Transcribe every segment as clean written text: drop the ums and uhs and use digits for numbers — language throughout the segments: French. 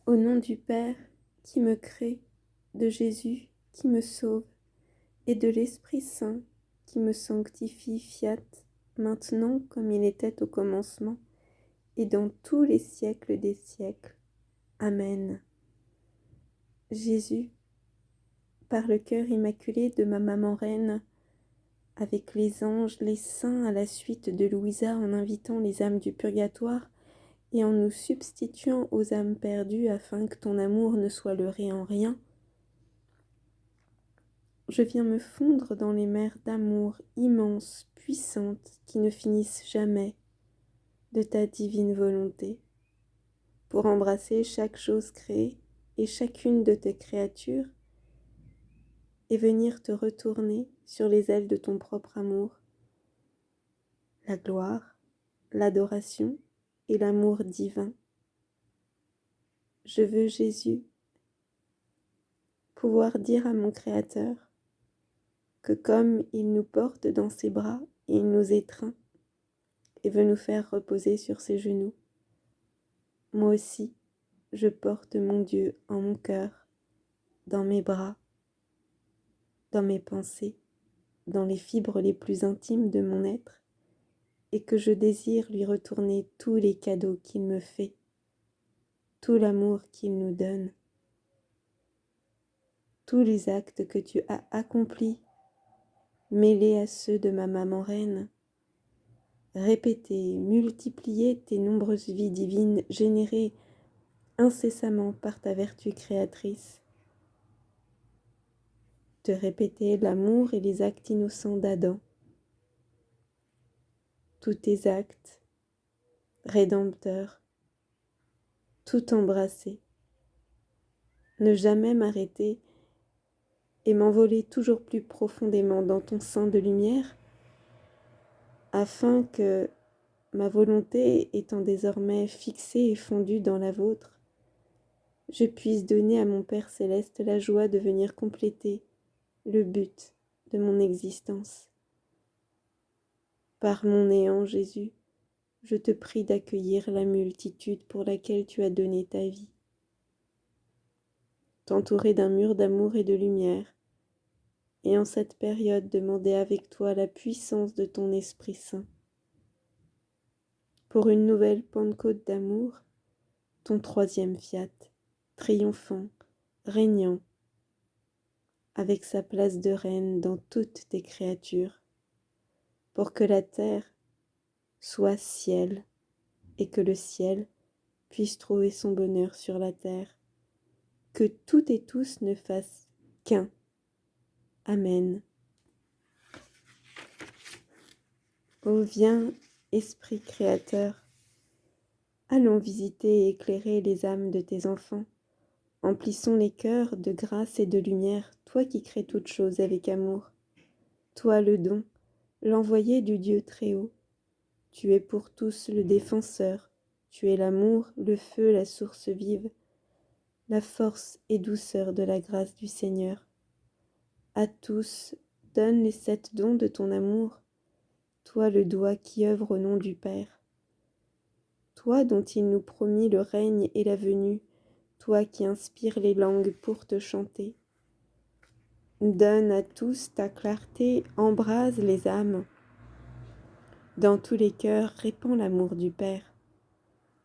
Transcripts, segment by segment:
Au nom du Père qui me crée, de Jésus qui me sauve, et de l'Esprit Saint qui me sanctifie, fiat, maintenant comme il était au commencement, et dans tous les siècles des siècles. Amen. Jésus, par le cœur immaculé de ma maman reine, avec les anges, les saints à la suite de Louisa en invitant les âmes du purgatoire et en nous substituant aux âmes perdues afin que ton amour ne soit leurré en rien, je viens me fondre dans les mers d'amour immenses, puissantes, qui ne finissent jamais, de ta divine volonté, pour embrasser chaque chose créée et chacune de tes créatures, et venir te retourner sur les ailes de ton propre amour, la gloire, l'adoration et l'amour divin. Je veux, Jésus, pouvoir dire à mon Créateur que comme il nous porte dans ses bras et il nous étreint et veut nous faire reposer sur ses genoux, moi aussi, je porte mon Dieu en mon cœur, dans mes bras, dans mes pensées, dans les fibres les plus intimes de mon être, et que je désire lui retourner tous les cadeaux qu'il me fait, tout l'amour qu'il nous donne, tous les actes que tu as accomplis, mêlés à ceux de ma maman reine, répéter, multiplier tes nombreuses vies divines générées incessamment par ta vertu créatrice, te répéter l'amour et les actes innocents d'Adam, tous tes actes rédempteurs, tout embrasser, ne jamais m'arrêter et m'envoler toujours plus profondément dans ton sein de lumière, afin que ma volonté étant désormais fixée et fondue dans la vôtre, je puisse donner à mon Père céleste la joie de venir compléter le but de mon existence. Par mon néant, Jésus, je te prie d'accueillir la multitude pour laquelle tu as donné ta vie. T'entourer d'un mur d'amour et de lumière, et en cette période demander avec toi la puissance de ton Esprit Saint. Pour une nouvelle Pentecôte d'amour, ton troisième fiat, triomphant, régnant, avec sa place de reine dans toutes tes créatures, pour que la terre soit ciel et que le ciel puisse trouver son bonheur sur la terre, que toutes et tous ne fassent qu'un. Amen. Ô viens, Esprit Créateur, allons visiter et éclairer les âmes de tes enfants. Emplissons les cœurs de grâce et de lumière, toi qui crées toutes choses avec amour. Toi le don, l'envoyé du Dieu Très-Haut. Tu es pour tous le défenseur, tu es l'amour, le feu, la source vive, la force et douceur de la grâce du Seigneur. À tous, donne les 7 dons de ton amour, toi le doigt qui œuvre au nom du Père. Toi dont il nous promit le règne et la venue, toi qui inspires les langues pour te chanter. Donne à tous ta clarté, embrase les âmes. Dans tous les cœurs, répands l'amour du Père.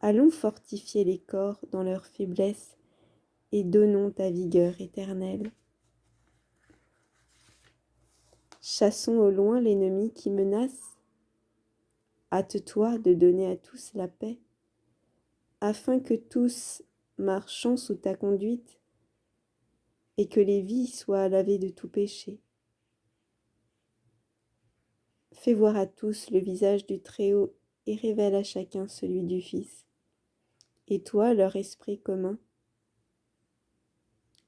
Allons fortifier les corps dans leur faiblesse et donnons ta vigueur éternelle. Chassons au loin l'ennemi qui menace. Hâte-toi de donner à tous la paix, afin que tous, marchant sous ta conduite, et que les vies soient lavées de tout péché. Fais voir à tous le visage du Très-Haut et révèle à chacun celui du Fils. Et toi, leur esprit commun,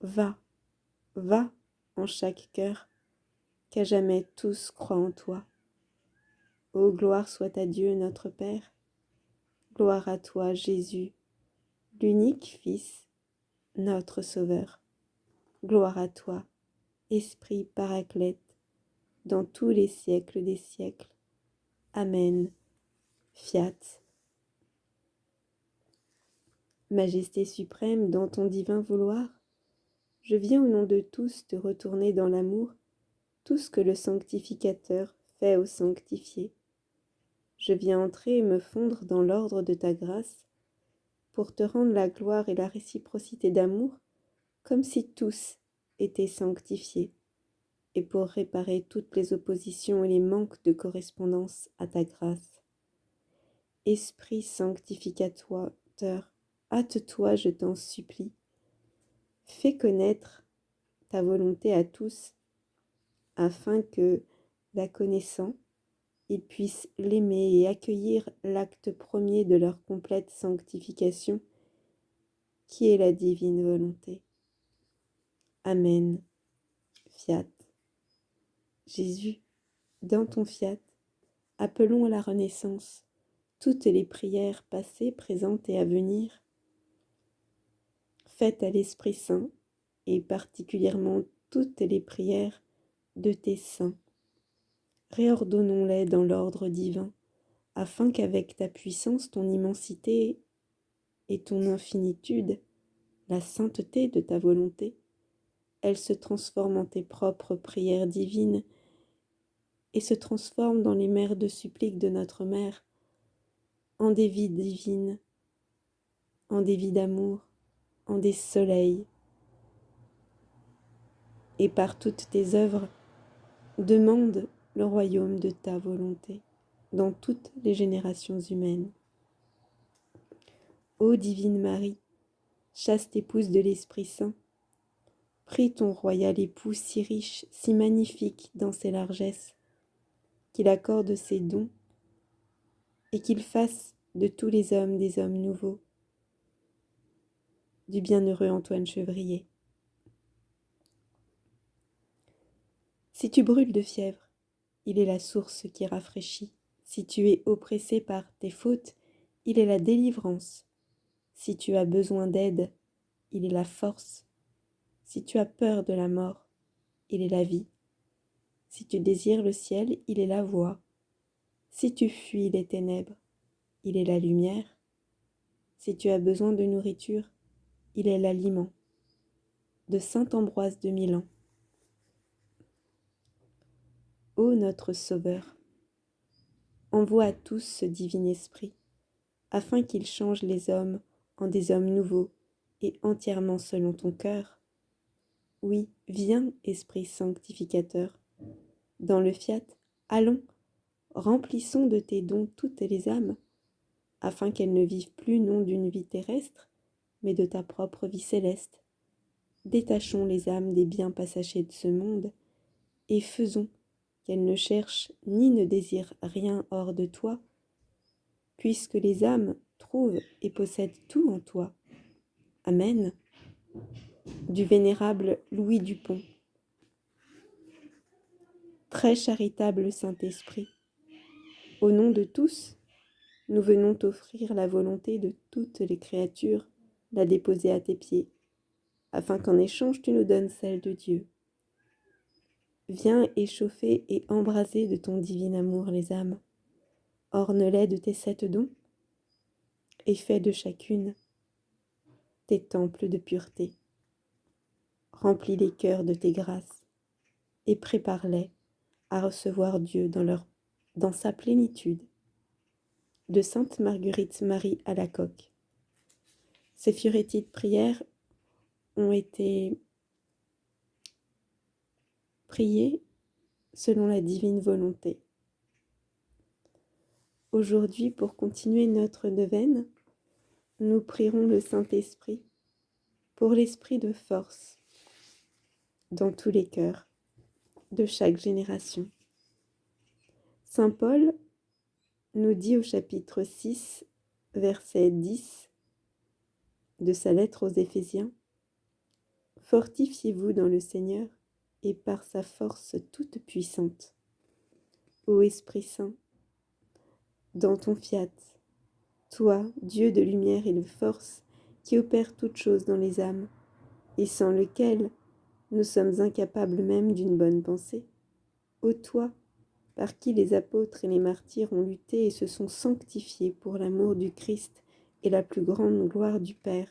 va, va en chaque cœur, qu'à jamais tous croient en toi. Ô gloire soit à Dieu notre Père, gloire à toi Jésus, l'unique Fils, notre Sauveur. Gloire à toi, Esprit Paraclète, dans tous les siècles des siècles. Amen. Fiat. Majesté suprême dans ton divin vouloir, je viens au nom de tous te retourner dans l'amour tout ce que le sanctificateur fait au sanctifié. Je viens entrer et me fondre dans l'ordre de ta grâce pour te rendre la gloire et la réciprocité d'amour comme si tous étaient sanctifiés et pour réparer toutes les oppositions et les manques de correspondance à ta grâce. Esprit sanctificateur, hâte-toi, je t'en supplie. Fais connaître ta volonté à tous, afin que, la connaissant, ils puissent l'aimer et accueillir l'acte premier de leur complète sanctification, qui est la divine volonté. Amen. Fiat. Jésus, dans ton fiat, appelons à la renaissance toutes les prières passées, présentes et à venir, faites à l'Esprit Saint, et particulièrement toutes les prières de tes saints. Réordonnons-les dans l'ordre divin, afin qu'avec ta puissance, ton immensité et ton infinitude, la sainteté de ta volonté, elles se transforment en tes propres prières divines et se transforment dans les mers de suppliques de notre Mère, en des vies divines, en des vies d'amour, en des soleils. Et par toutes tes œuvres, demande le royaume de ta volonté dans toutes les générations humaines. Ô divine Marie, chaste épouse de l'Esprit Saint, prie ton royal époux si riche, si magnifique dans ses largesses, qu'il accorde ses dons et qu'il fasse de tous les hommes des hommes nouveaux. Du bienheureux Antoine Chevrier. Si tu brûles de fièvre, il est la source qui rafraîchit. Si tu es oppressé par tes fautes, il est la délivrance. Si tu as besoin d'aide, il est la force. Si tu as peur de la mort, il est la vie. Si tu désires le ciel, il est la voie. Si tu fuis les ténèbres, il est la lumière. Si tu as besoin de nourriture, il est l'aliment. De saint Ambroise de Milan. Ô notre Sauveur, envoie à tous ce divin esprit, afin qu'il change les hommes en des hommes nouveaux et entièrement selon ton cœur. Oui, viens, Esprit sanctificateur. Dans le fiat, allons, remplissons de tes dons toutes les âmes, afin qu'elles ne vivent plus non d'une vie terrestre, mais de ta propre vie céleste. Détachons les âmes des biens passagers de ce monde, et faisons qu'elles ne cherchent ni ne désirent rien hors de toi, puisque les âmes trouvent et possèdent tout en toi. Amen. Du vénérable Louis Dupont. Très charitable Saint-Esprit, au nom de tous, nous venons t'offrir la volonté de toutes les créatures, la déposer à tes pieds, afin qu'en échange tu nous donnes celle de Dieu. Viens échauffer et embraser de ton divin amour les âmes. Orne-les de tes 7 dons et fais de chacune tes temples de pureté. Remplis les cœurs de tes grâces et prépare-les à recevoir Dieu dans sa plénitude. De Sainte Marguerite Marie Alacoque. Ces furetides prières ont été priées selon la divine volonté. Aujourd'hui, pour continuer notre neuvaine, nous prierons le Saint-Esprit pour l'esprit de force dans tous les cœurs de chaque génération. Saint Paul nous dit au chapitre 6, verset 10 de sa lettre aux Éphésiens, « Fortifiez-vous dans le Seigneur et par sa force toute puissante. Ô Esprit Saint, dans ton fiat, toi, Dieu de lumière et de force, qui opère toutes choses dans les âmes, et sans lequel nous sommes incapables même d'une bonne pensée. Ô toi, par qui les apôtres et les martyrs ont lutté et se sont sanctifiés pour l'amour du Christ et la plus grande gloire du Père.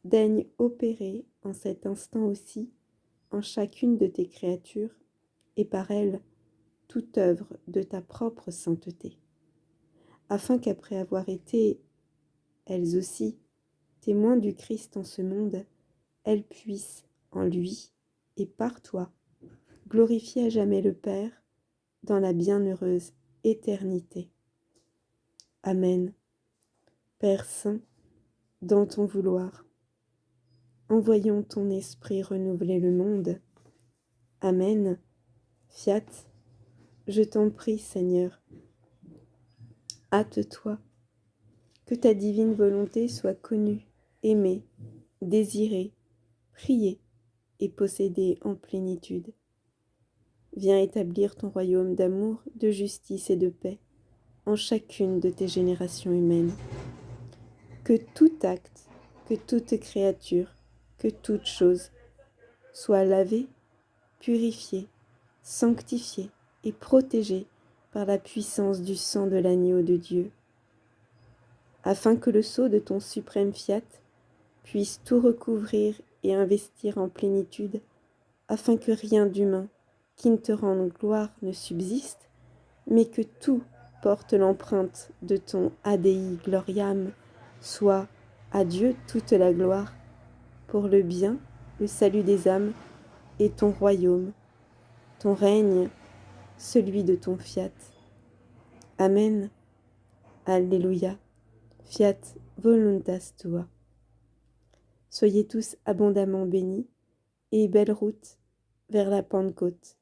Daigne opérer en cet instant aussi en chacune de tes créatures, et par elles toute œuvre de ta propre sainteté, afin qu'après avoir été, elles aussi, témoins du Christ en ce monde, elles puissent, en lui et par toi, glorifier à jamais le Père dans la bienheureuse éternité. Amen. Père Saint, dans ton vouloir, envoyons ton esprit renouveler le monde. Amen. Fiat, je t'en prie, Seigneur. Hâte-toi, que ta divine volonté soit connue, aimée, désirée, priée et possédée en plénitude. Viens établir ton royaume d'amour, de justice et de paix en chacune de tes générations humaines. Que tout acte, que toute créature, que toute chose soit lavée, purifiée, sanctifiée et protégée par la puissance du sang de l'agneau de Dieu, afin que le sceau de ton suprême fiat puisse tout recouvrir et investir en plénitude, afin que rien d'humain qui ne te rende gloire ne subsiste, mais que tout porte l'empreinte de ton Adei Gloriam, soit à Dieu toute la gloire, pour le bien, le salut des âmes et ton royaume, ton règne, celui de ton fiat. Amen. Alléluia. Fiat voluntas tua. Soyez tous abondamment bénis et belle route vers la Pentecôte.